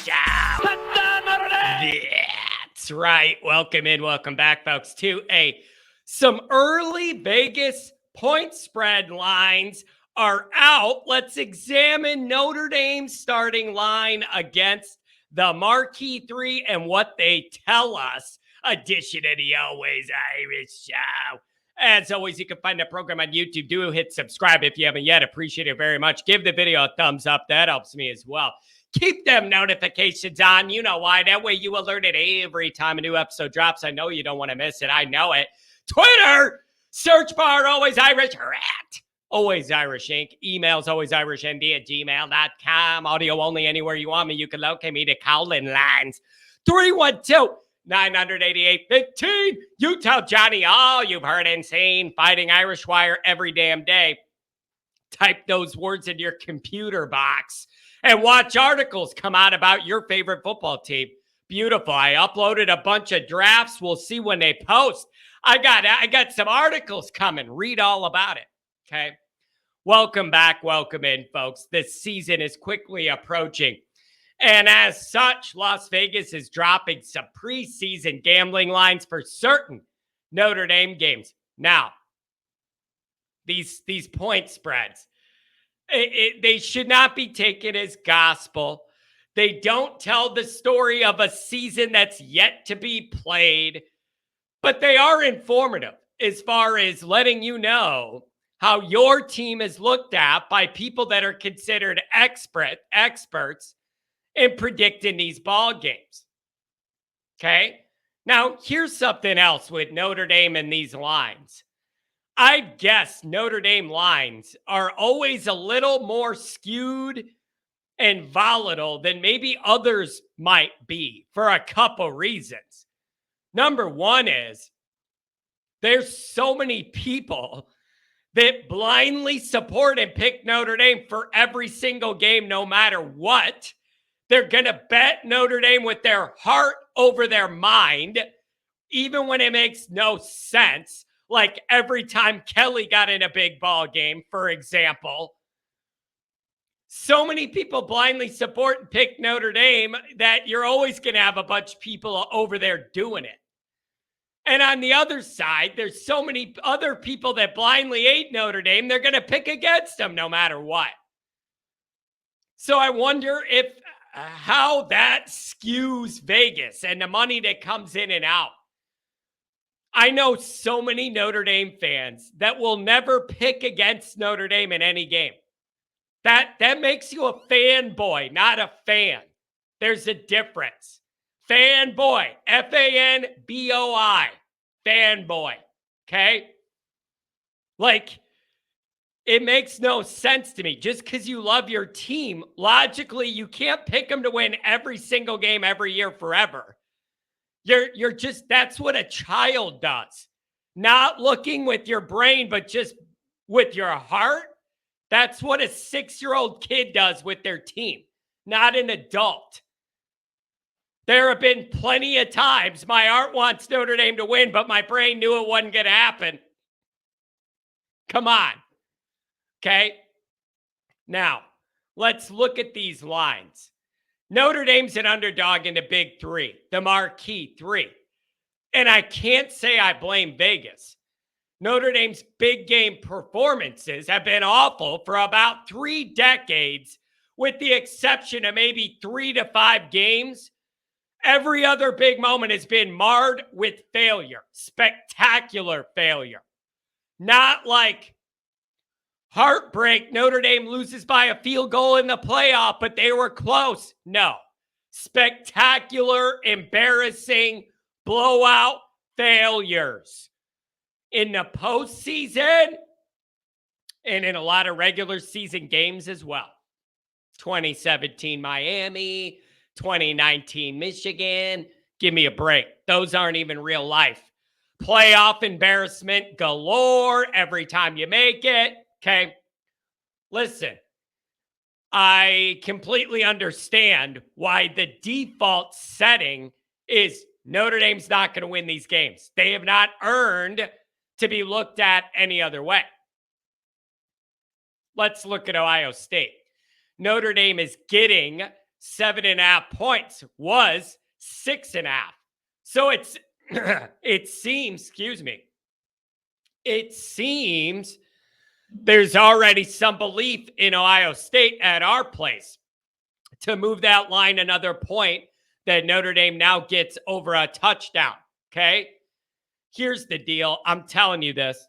Show. That's right. Welcome in. Welcome back, folks, to some early Vegas point spread lines are out. Let's examine Notre Dame's starting line against the Marquee Three and what they tell us. Edition of the Always Irish Show. As always, you can find the program on YouTube. Do hit subscribe if you haven't yet. Appreciate it very much. Give the video a thumbs up. That helps me as well. Keep them notifications on. You know why. That way you alerted every time a new episode drops. I know you don't want to miss it. I know it. Twitter, search bar, Always Irish, or at Always Irish Inc. Emails, alwaysirishnd@gmail.com. Audio only anywhere you want me. You can locate me to call-in lines. 312-988-15. You tell Johnny all you've heard and seen. Fighting Irish Wire every damn day. Type those words into your computer box and watch articles come out about your favorite football team. Beautiful. I uploaded a bunch of drafts. We'll see when they post. I got some articles coming. Read all about it. Okay. Welcome back. Welcome in, folks. This season is quickly approaching. And as such, Las Vegas is dropping some preseason gambling lines for certain Notre Dame games. Now, these point spreads, they should not be taken as gospel. They don't tell the story of a season that's yet to be played, but they are informative as far as letting you know how your team is looked at by people that are considered experts in predicting these ball games. Okay? Now, here's something else with Notre Dame and these lines. I guess Notre Dame lines are always a little more skewed and volatile than maybe others might be for a couple reasons. Number one is there's so many people that blindly support and pick Notre Dame for every single game, no matter what. They're going to bet Notre Dame with their heart over their mind, even when it makes no sense. Like every time Kelly got in a big ball game, for example. So many people blindly support and pick Notre Dame that you're always going to have a bunch of people over there doing it. And on the other side, there's so many other people that blindly hate Notre Dame, they're going to pick against them no matter what. So I wonder if how that skews Vegas and the money that comes in and out. I know so many Notre Dame fans that will never pick against Notre Dame in any game. That makes you a fanboy, not a fan. There's a difference. Fanboy, Fanboi, fanboy, okay? Like, it makes no sense to me. Just because you love your team, logically, you can't pick them to win every single game every year forever. You're just, that's what a child does. Not looking with your brain, but just with your heart. That's what a 6-year-old kid does with their team, not an adult. There have been plenty of times my heart wants Notre Dame to win, but my brain knew it wasn't going to happen. Come on. Okay? Now, let's look at these lines. Notre Dame's an underdog in the Big Three, the Marquee Three. And I can't say I blame Vegas. Notre Dame's big game performances have been awful for about 3 decades, with the exception of maybe 3 to 5 games. Every other big moment has been marred with failure, spectacular failure. Not like heartbreak, Notre Dame loses by a field goal in the playoff, but they were close. No. Spectacular, embarrassing, blowout failures. In the postseason and in a lot of regular season games as well. 2017 Miami, 2019 Michigan. Give me a break. Those aren't even real life. Playoff embarrassment galore every time you make it. Okay, listen, I completely understand why the default setting is Notre Dame's not going to win these games. They have not earned to be looked at any other way. Let's look at Ohio State. Notre Dame is getting 7.5 points was 6.5. So it seems there's already some belief in Ohio State at our place to move that line another point, that Notre Dame now gets over a touchdown. Okay? Here's the deal. I'm telling you this.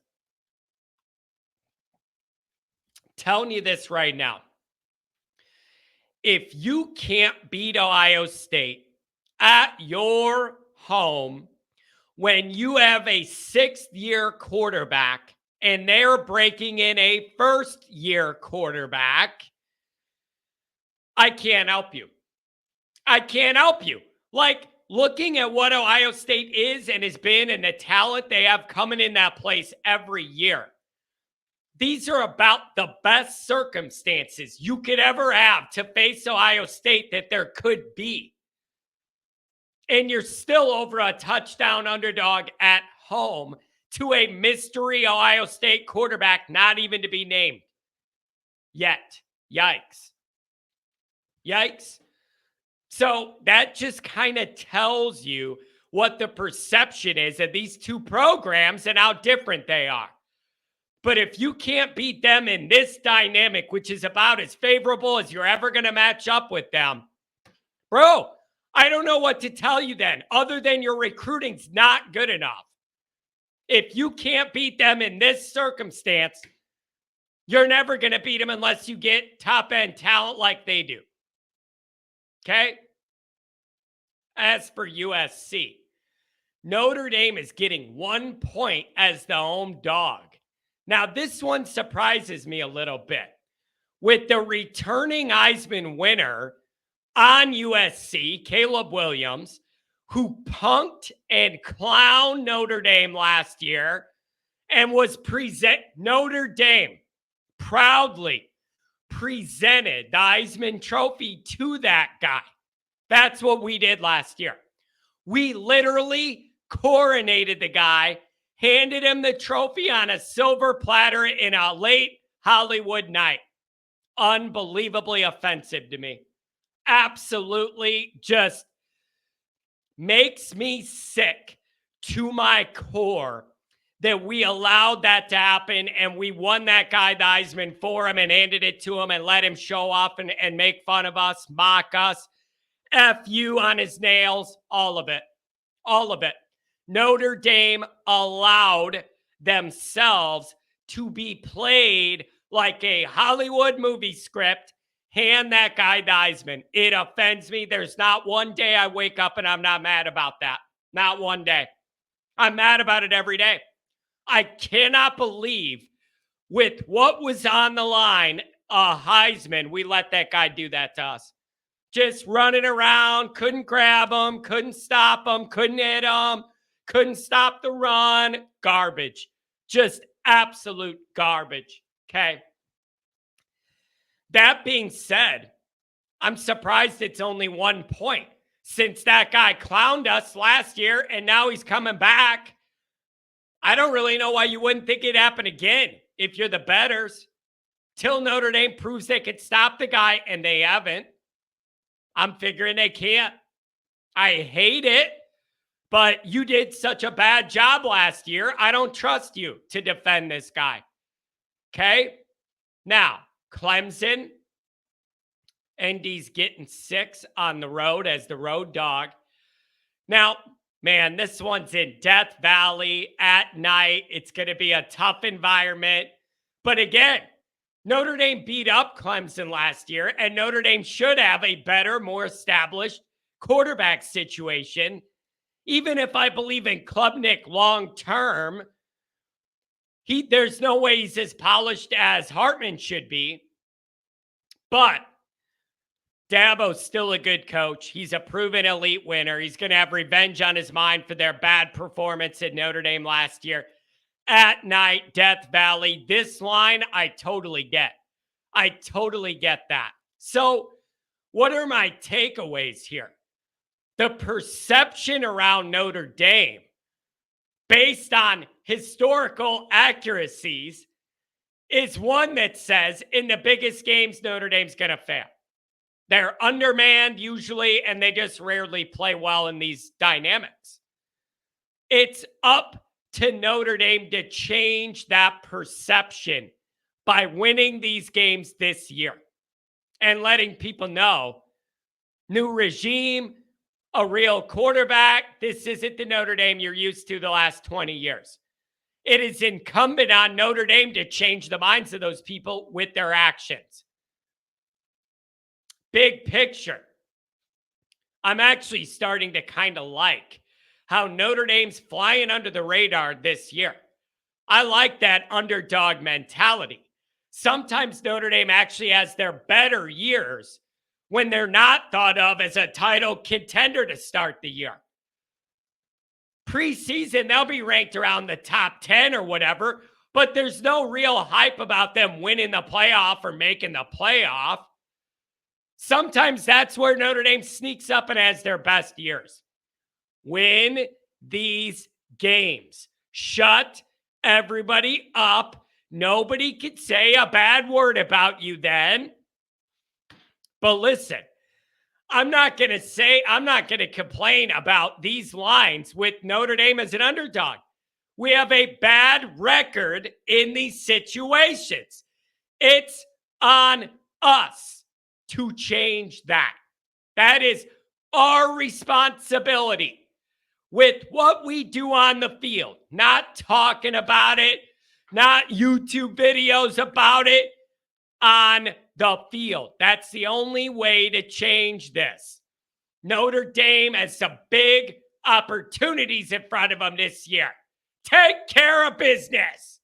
Telling you this right now. If you can't beat Ohio State at your home when you have a 6th-year quarterback and they're breaking in a 1st-year quarterback, I can't help you. I can't help you. Like, looking at what Ohio State is and has been and the talent they have coming in that place every year, these are about the best circumstances you could ever have to face Ohio State that there could be. And you're still over a touchdown underdog at home to a mystery Ohio State quarterback not even to be named yet. Yikes. Yikes. So that just kind of tells you what the perception is of these two programs and how different they are. But if you can't beat them in this dynamic, which is about as favorable as you're ever going to match up with them, bro, I don't know what to tell you then, other than your recruiting's not good enough. If you can't beat them in this circumstance, you're never going to beat them unless you get top-end talent like they do. Okay? As for USC, Notre Dame is getting 1 point as the home dog. Now, this one surprises me a little bit. With the returning Heisman winner on USC, Caleb Williams, who punked and clowned Notre Dame last year and was Notre Dame proudly presented the Heisman Trophy to that guy. That's what we did last year. We literally coronated the guy, handed him the trophy on a silver platter in a late Hollywood night. Unbelievably offensive to me. Absolutely just makes me sick to my core that we allowed that to happen and we won that guy the Heisman for him and handed it to him and let him show off and make fun of us, mock us, F you on his nails, all of it. All of it. Notre Dame allowed themselves to be played like a Hollywood movie script. Hand that guy the Heisman. It offends me. There's not one day I wake up and I'm not mad about that. Not one day. I'm mad about it every day. I cannot believe with what was on the line, Heisman, we let that guy do that to us. Just running around, couldn't grab him, couldn't stop him, couldn't hit him, couldn't stop the run. Garbage. Just absolute garbage. Okay. That being said, I'm surprised it's only 1 point since that guy clowned us last year and now he's coming back. I don't really know why you wouldn't think it'd happen again if you're the betters. Till Notre Dame proves they could stop the guy, and they haven't. I'm figuring they can't. I hate it, but you did such a bad job last year. I don't trust you to defend this guy. Okay? Now, Clemson, ND's getting 6 on the road as the road dog. Now, man, this one's in Death Valley at night. It's going to be a tough environment. But again, Notre Dame beat up Clemson last year, and Notre Dame should have a better, more established quarterback situation. Even if I believe in Klubnik long term, there's no way he's as polished as Hartman should be. But Dabo's still a good coach. He's a proven elite winner. He's going to have revenge on his mind for their bad performance at Notre Dame last year. At night, Death Valley. This line, I totally get. I totally get that. So, what are my takeaways here? The perception around Notre Dame, based on historical accuracies, is one that says in the biggest games, Notre Dame's going to fail. They're undermanned usually, and they just rarely play well in these dynamics. It's up to Notre Dame to change that perception by winning these games this year and letting people know new regime, a real quarterback. This isn't the Notre Dame you're used to the last 20 years. It is incumbent on Notre Dame to change the minds of those people with their actions. Big picture, I'm actually starting to kind of like how Notre Dame's flying under the radar this year. I like that underdog mentality. Sometimes Notre Dame actually has their better years when they're not thought of as a title contender to start the year. Preseason, they'll be ranked around the top 10 or whatever, but there's no real hype about them winning the playoff or making the playoff. Sometimes that's where Notre Dame sneaks up and has their best years. Win these games. Shut everybody up. Nobody could say a bad word about you then. But listen, I'm not going to complain about these lines with Notre Dame as an underdog. We have a bad record in these situations. It's on us to change that. That is our responsibility with what we do on the field, not talking about it, not YouTube videos about it, on the field. That's the only way to change this. Notre Dame has some big opportunities in front of them this year. Take care of business.